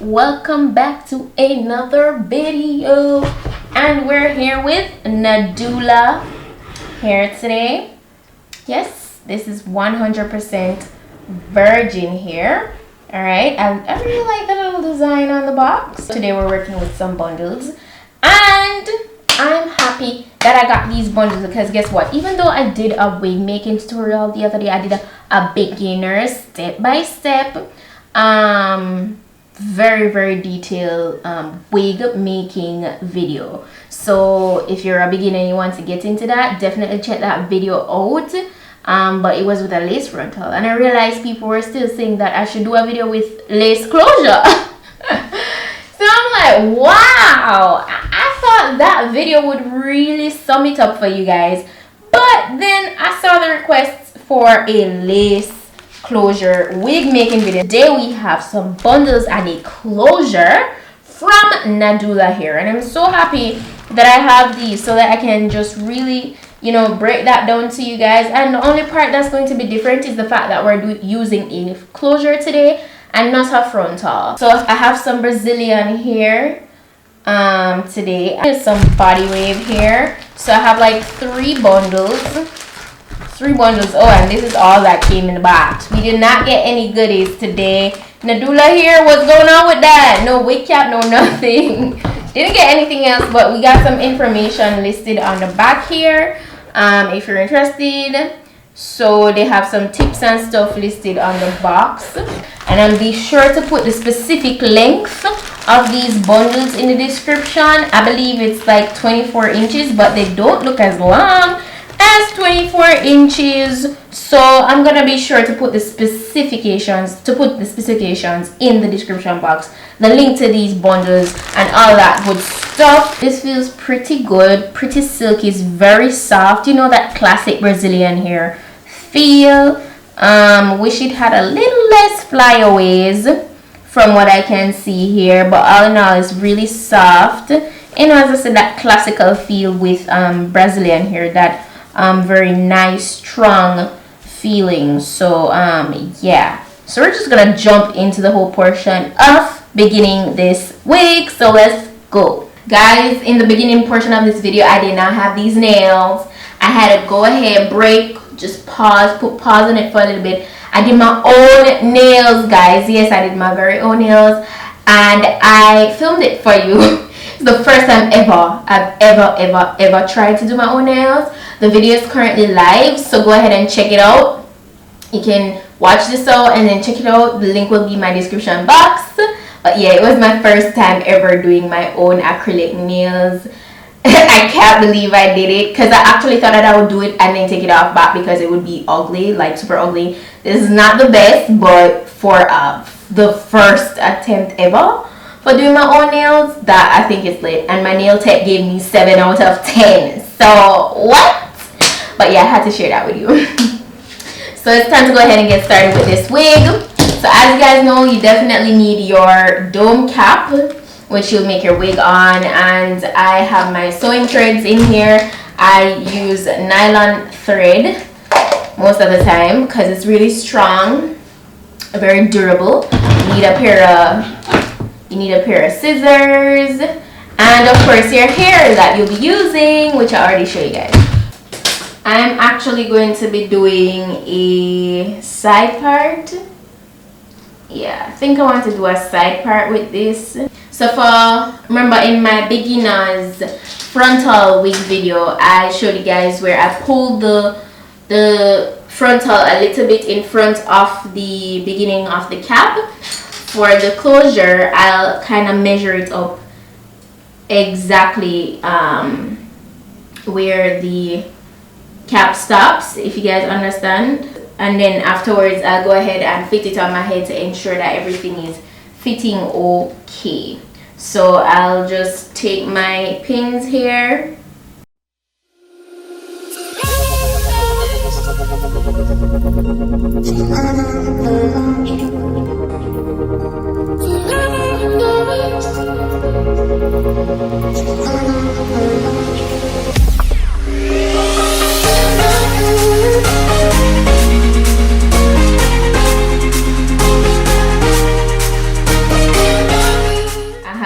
welcome back to another video, and we're here with Nadula Hair today. Yes, this is 100% virgin hair. All right, I really like the little design on the box. Today we're working with some bundles, and I'm happy that I got these bundles because guess what, even though I did a wig making tutorial the other day, I did a beginner step-by-step very detailed wig making video. So if you're a beginner and you want to get into that, definitely check that video out. But it was with a lace frontal, and I realized people were still saying that I should do a video with lace closure. So I'm like, wow, I thought that video would really sum it up for you guys, but then I saw the requests for a lace closure wig making video. Today we have some bundles and a closure from Nadula Hair, and I'm so happy that I have these so that I can just really, you know, break that down to you guys. And the only part that's going to be different is the fact that we're using a closure today and not a frontal. So I have some Brazilian hair today, and some body wave hair. So I have like three bundles. Oh, and this is all that came in the box. We did not get any goodies today. Nadula Hair, what's going on with that? No wig cap, no nothing. Didn't get anything else, but we got some information listed on the back here if you're interested. So they have some tips and stuff listed on the box, and I'll be sure to put the specific length of these bundles in the description. I believe it's like 24 inches, but they don't look as long as 24 inches, so I'm gonna be sure to put the specifications in the description box, the link to these bundles and all that good stuff. This feels pretty good, pretty silky, it's very soft, you know, that classic Brazilian hair feel. Wish it had a little less flyaways from what I can see here, but all in all it's really soft, you know, as I said, that classical feel with Brazilian hair, that very nice strong feeling. So yeah, so we're just gonna jump into the whole portion of beginning this wig. So let's go, guys. In the beginning portion of this video, I did not have these nails. I had to go ahead, break, just put pause on it for a little bit. I did my own nails, guys. Yes, I did my very own nails, and I filmed it for you. It's the first time I've ever tried to do my own nails. The video is currently live, so go ahead and check it out. You can watch this out and then check it out. The link will be in my description box. But yeah, it was my first time ever doing my own acrylic nails. I can't believe I did it, because I actually thought that I would do it and then take it off back because it would be ugly, like super ugly. This is not the best, but for the first attempt ever for doing my own nails, that I think it's lit. And my nail tech gave me 7 out of 10. So what? But yeah, I had to share that with you. So it's time to go ahead and get started with this wig. So as you guys know, you definitely need your dome cap, which you'll make your wig on. And I have my sewing threads in here. I use nylon thread most of the time because it's really strong, very durable. You need a pair of scissors, and of course your hair that you'll be using, which I already showed you guys. I'm actually going to be doing a side part. Yeah, I think I want to do a side part with this. So remember in my beginners frontal wig video, I showed you guys where I pulled the frontal a little bit in front of the beginning of the cap. For the closure, I'll kind of measure it up exactly where the cap stops, if you guys understand. And then afterwards, I'll go ahead and fit it on my head to ensure that everything is fitting okay. So I'll just take my pins here.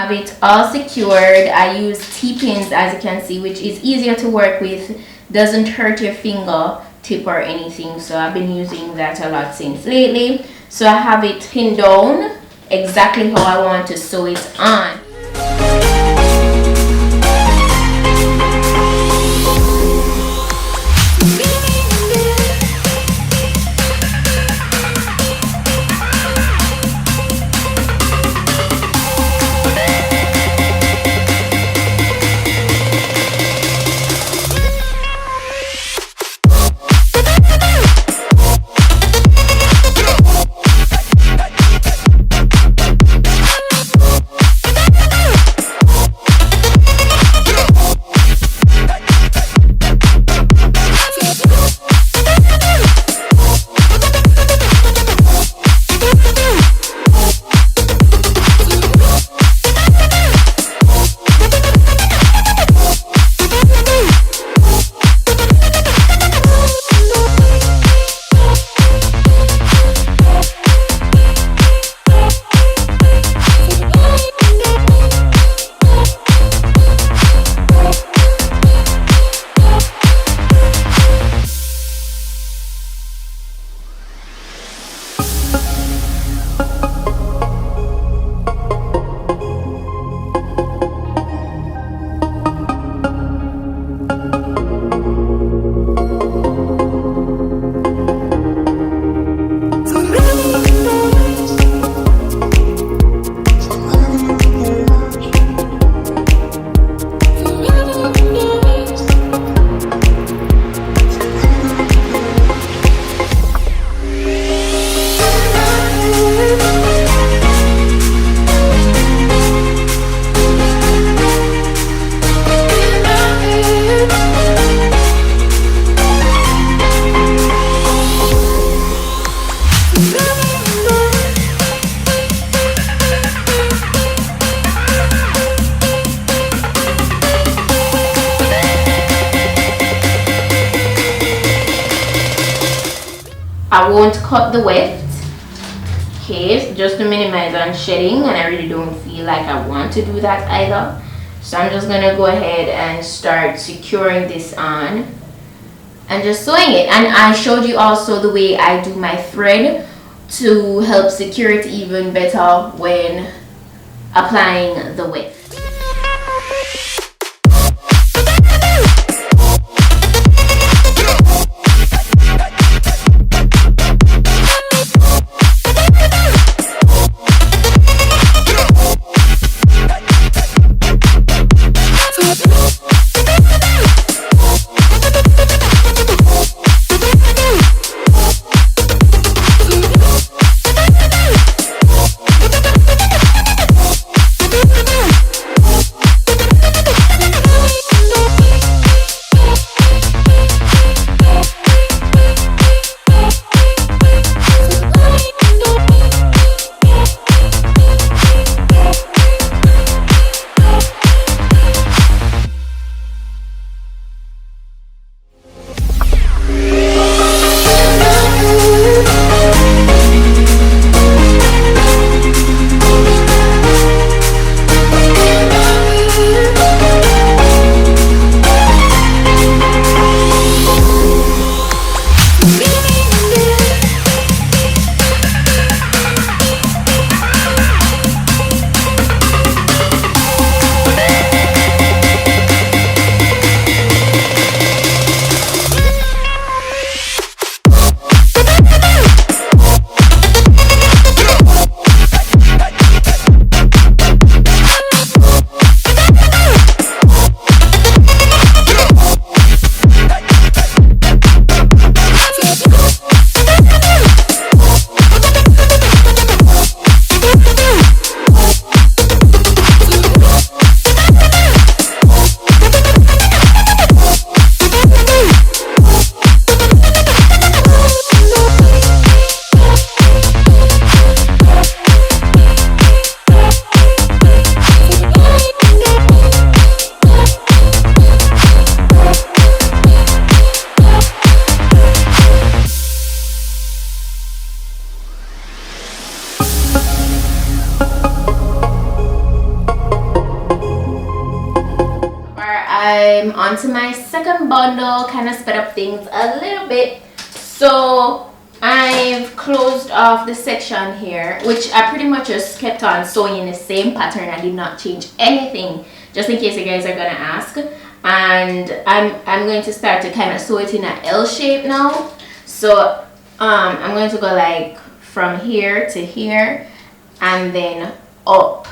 have it all secured. I use T-pins, as you can see, which is easier to work with, doesn't hurt your finger tip or anything, so I've been using that a lot since lately. So I have it pinned down exactly how I want to sew it on. I won't cut the weft, okay, just to minimize on shedding, and I really don't feel like I want to do that either. So I'm just gonna go ahead and start securing this on and just sewing it. And I showed you also the way I do my thread to help secure it even better when applying the weft. I'm onto my second bundle, kind of sped up things a little bit. So I've closed off the section here, which I pretty much just kept on sewing in the same pattern. I did not change anything, just in case you guys are gonna ask. And I'm going to start to kind of sew it in an L shape now. So I'm going to go like from here to here and then up.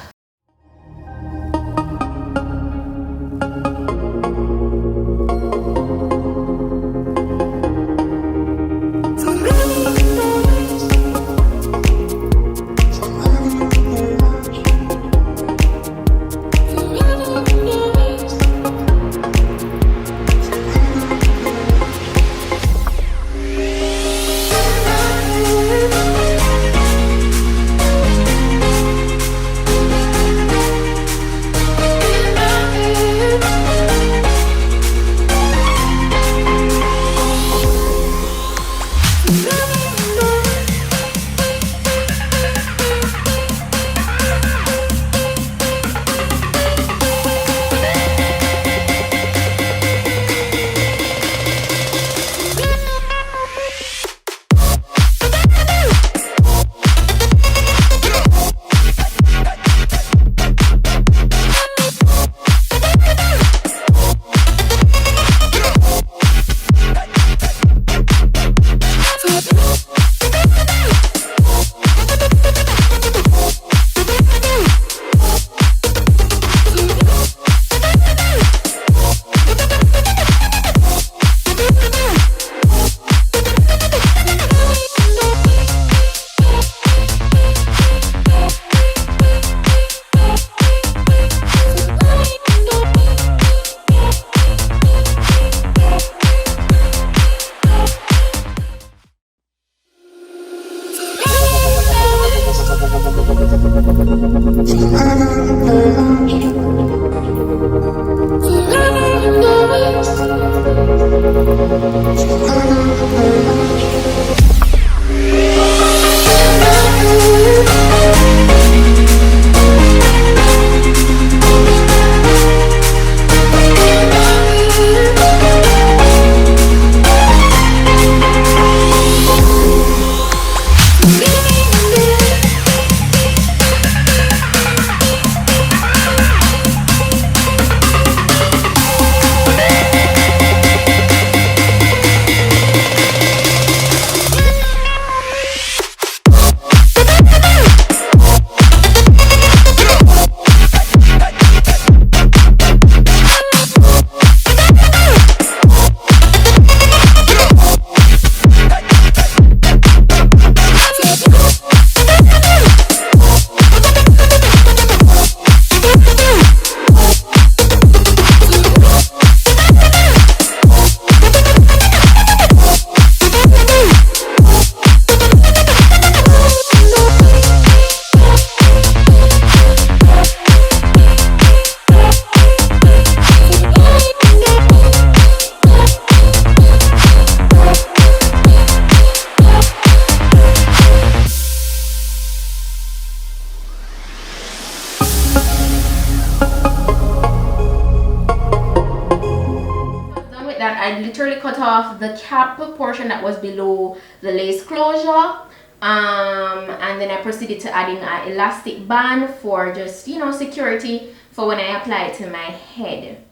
I literally cut off the cap portion that was below the lace closure, and then I proceeded to adding an elastic band for just, you know, security for when I apply it to my head.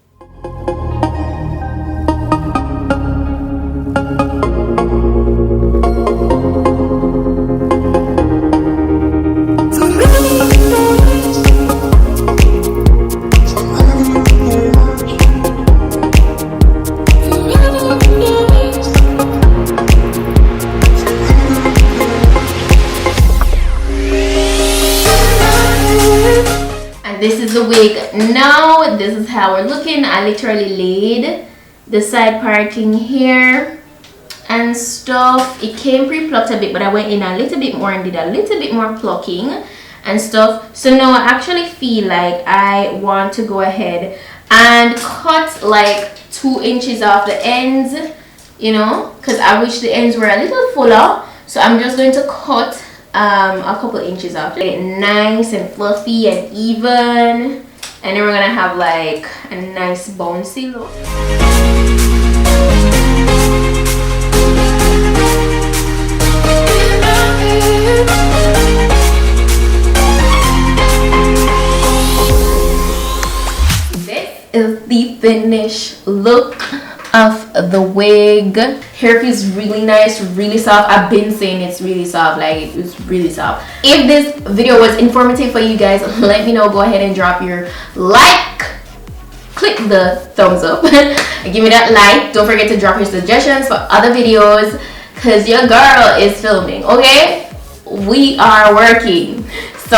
This is the wig now. This is how we're looking. I literally laid the side parting here and stuff. It came pre-plucked a bit, but I went in a little bit more and did a little bit more plucking and stuff. So now I actually feel like I want to go ahead and cut like 2 inches off the ends, you know, because I wish the ends were a little fuller. So I'm just going to cut a couple inches off, like nice and fluffy and even, and then we're gonna have like a nice bouncy look. Is the finished look of the wig. Hair feels really nice, really soft. I've been saying it's really soft, like it's really soft. If this video was informative for you guys, let me know. Go ahead and drop your like, click the thumbs up give me that like. Don't forget to drop your suggestions for other videos, because your girl is filming, okay? We are working. So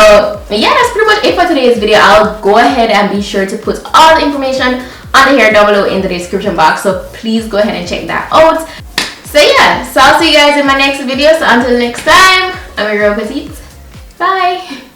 yeah, that's pretty much it for today's video. I'll go ahead and be sure to put all the information on the hair down below in the description box, so please go ahead and check that out. So yeah, so I'll see you guys in my next video. So until next time, I'm your girl Petite. Bye.